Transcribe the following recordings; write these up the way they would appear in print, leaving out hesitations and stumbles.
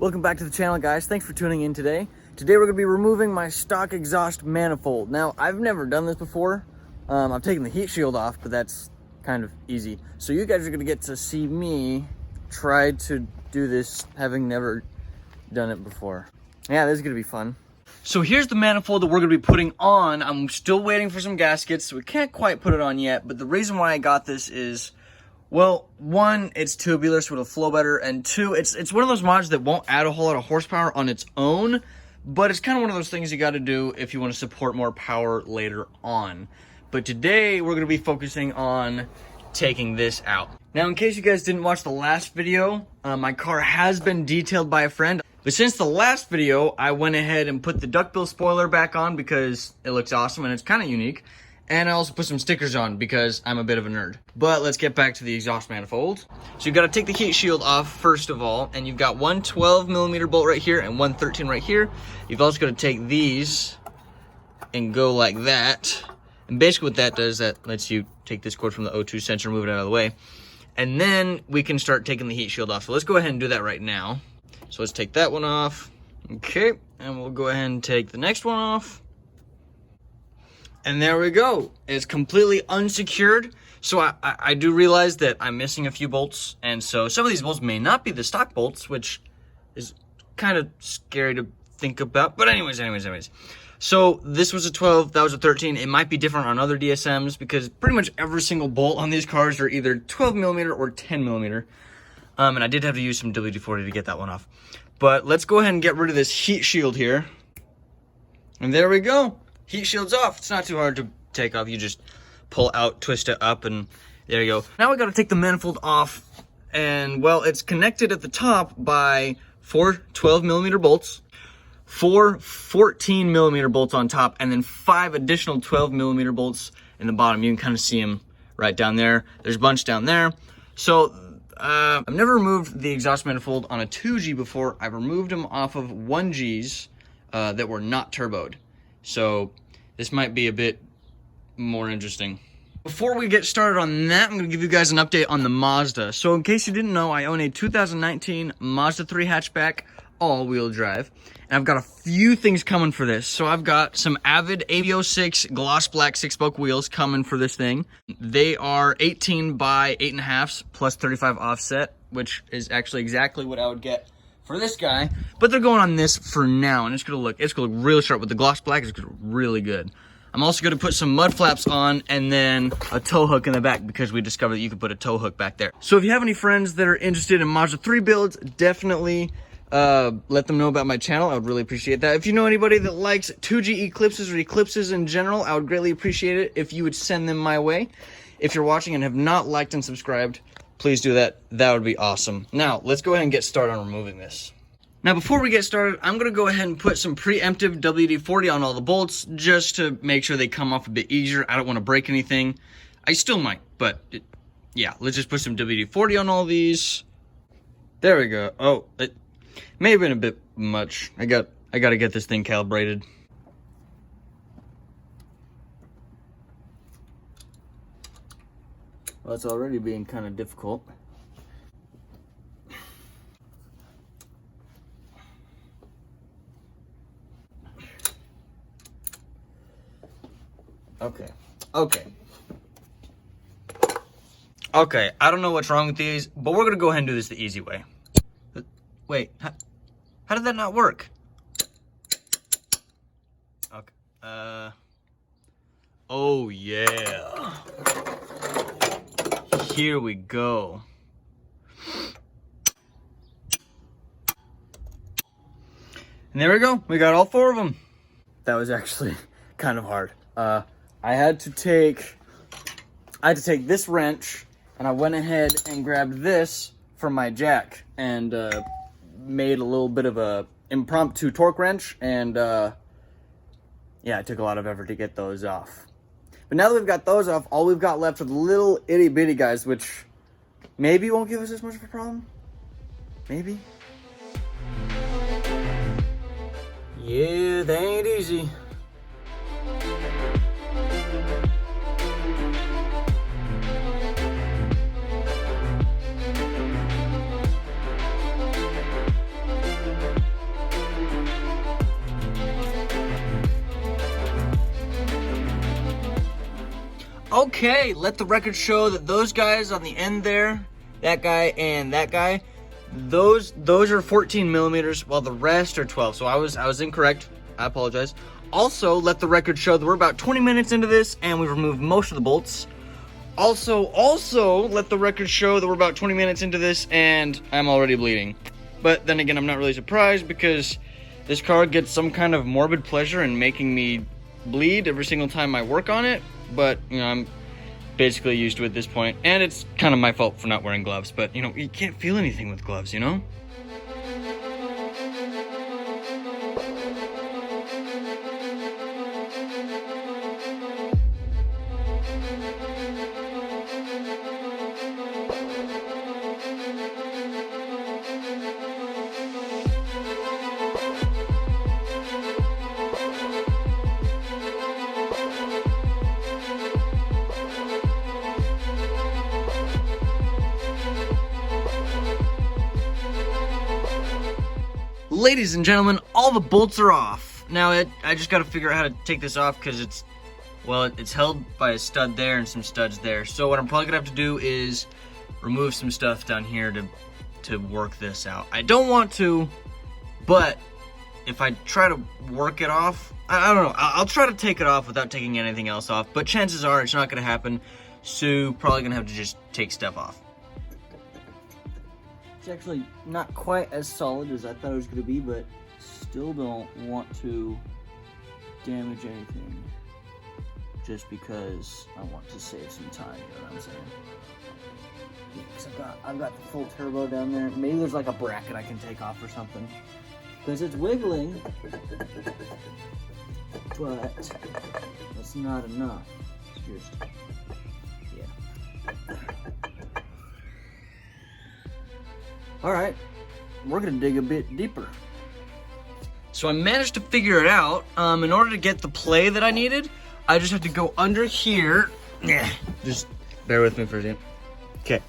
Welcome back to the channel, guys. Thanks for tuning in today. Today we're going to be removing my stock exhaust manifold. Now, I've never done this before. I've taken the heat shield off, but that's kind of easy. So you guys are going to get to see me try to do this, having never done it before. Yeah, this is going to be fun. So here's the manifold that we're going to be putting on. I'm still waiting for some gaskets, so we can't quite put it on yet. But the reason why I got this is, well, one, it's tubular, so it'll flow better, and two, it's one of those mods that won't add a whole lot of horsepower on its own, but it's kind of one of those things you got to do if you want to support more power later on. But today, we're going to be focusing on taking this out. Now, in case you guys didn't watch the last video, my car has been detailed by a friend, but since the last video, I went ahead and put the duckbill spoiler back on because it looks awesome and it's kind of unique. And I also put some stickers on because I'm a bit of a nerd. But let's get back to the exhaust manifold. So you've got to take the heat shield off first of all, and you've got one 12mm bolt right here and one 13 right here. You've also got to take these and go like that. And basically what that does, that lets you take this cord from the O2 sensor, move it out of the way. And then we can start taking the heat shield off. So let's go ahead and do that right now. So let's take that one off. Okay, and we'll go ahead and take the next one off. And there we go. It's completely unsecured. So I do realize that I'm missing a few bolts. And so some of these bolts may not be the stock bolts, which is kind of scary to think about. But anyways. So this was a 12, that was a 13. It might be different on other DSMs because pretty much every single bolt on these cars are either 12mm or 10mm. And I did have to use some WD-40 to get that one off. But let's go ahead and get rid of this heat shield here. And there we go. Heat shield's off. It's not too hard to take off. You just pull out, twist it up, and there you go. Now we got to take the manifold off, and well, it's connected at the top by 4 12mm bolts, 4 14mm bolts on top, and then 5 additional 12mm bolts in the bottom. You can kind of see them right down there. There's a bunch down there. So I've never removed the exhaust manifold on a 2G before. I've removed them off of 1Gs that were not turboed. So this might be a bit more interesting. Before we get started on that, I'm going to give you guys an update on the Mazda. So in case you didn't know, I own a 2019 Mazda 3 hatchback, all-wheel drive. And I've got a few things coming for this. So I've got some Avid AV06 gloss black 6-spoke wheels coming for this thing. They are 18 by 8.5 plus 35 offset, which is actually exactly what I would get for this guy, but they're going on this for now, and it's gonna look really sharp with the gloss black. It's gonna look really good. I'm also gonna put some mud flaps on and then a tow hook in the back because we discovered that you could put a tow hook back there. So if you have any friends that are interested in Mazda 3 builds, definitely let them know about my channel. I would really appreciate that. If you know anybody that likes 2G Eclipses or Eclipses in general, I would greatly appreciate it if you would send them my way. If you're watching and have not liked and subscribed, please do that. That would be awesome. Now, let's go ahead and get started on removing this. Now, before we get started, I'm going to go ahead and put some preemptive WD-40 on all the bolts just to make sure they come off a bit easier. I don't want to break anything. I still might, but yeah, let's just put some WD-40 on all these. There we go. Oh, it may have been a bit much. I got to get this thing calibrated. Well, it's already being kind of difficult. Okay, I don't know what's wrong with these, but we're gonna go ahead and do this the easy way. Wait, how did that not work? Okay, oh yeah. Here we go. And there we go. We got all 4 of them. That was actually kind of hard. I had to take this wrench, and I went ahead and grabbed this from my jack and made a little bit of a impromptu torque wrench, and yeah, it took a lot of effort to get those off. But now that we've got those off, all we've got left are the little itty bitty guys, which maybe won't give us as much of a problem. Maybe. Yeah, they ain't easy. Okay, let the record show that those guys on the end there, that guy and that guy, those are 14 millimeters, while the rest are 12. So I was incorrect. I apologize. Also, let the record show that we're about 20 minutes into this and we've removed most of the bolts. Also, let the record show that we're about 20 minutes into this and I'm already bleeding. But then again, I'm not really surprised because this car gets some kind of morbid pleasure in making me bleed every single time I work on it. But, you know, I'm basically used to it at this point. And it's kind of my fault for not wearing gloves. But, you know, you can't feel anything with gloves, you know? Ladies and gentlemen, all the bolts are off. Now I just got to figure out how to take this off because it's held by a stud there and some studs there. So what I'm probably gonna have to do is remove some stuff down here to work this out. I don't want to, but if I try to work it off, I don't know. I'll try to take it off without taking anything else off, but chances are it's not gonna happen. So probably gonna have to just take stuff off. It's actually not quite as solid as I thought it was going to be, but still don't want to damage anything just because I want to save some time, you know what I'm saying? Yeah, 'cause I've got the full turbo down there. Maybe there's like a bracket I can take off or something. Because it's wiggling, but that's not enough. It's just, yeah. Alright, we're gonna dig a bit deeper. So I managed to figure it out. In order to get the play that I needed, I just have to go under here. Yeah, just bear with me for a second. Okay.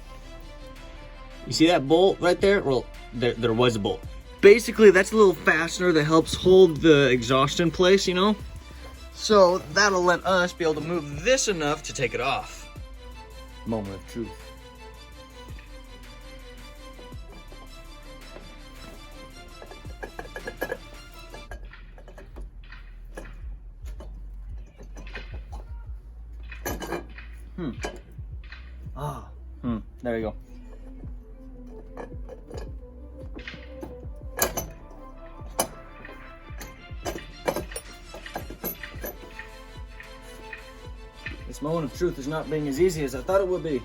You see that bolt right there? Well, there was a bolt. Basically, that's a little fastener that helps hold the exhaust in place, you know? So that'll let us be able to move this enough to take it off. Moment of truth. There we go. This moment of truth is not being as easy as I thought it would be.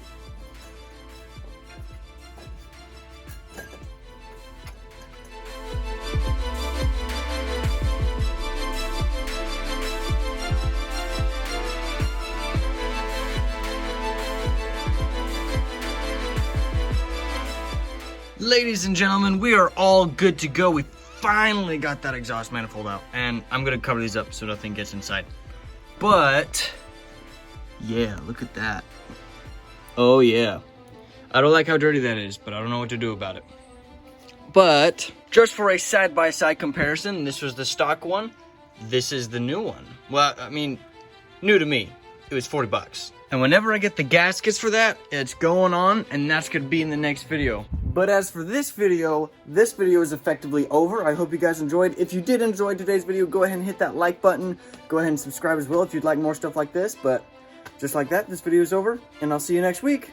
Ladies and gentlemen, we are all good to go. We finally got that exhaust manifold out, and I'm gonna cover these up so nothing gets inside. But yeah, look at that. Oh yeah. I don't like how dirty that is, but I don't know what to do about it. But just for a side-by-side comparison, this was the stock one. This is the new one. Well, I mean, new to me. It was 40 bucks. And whenever I get the gaskets for that, it's going on, and that's gonna be in the next video. But as for this video is effectively over. I hope you guys enjoyed. If you did enjoy today's video, go ahead and hit that like button. Go ahead and subscribe as well if you'd like more stuff like this. But just like that, this video is over, and I'll see you next week.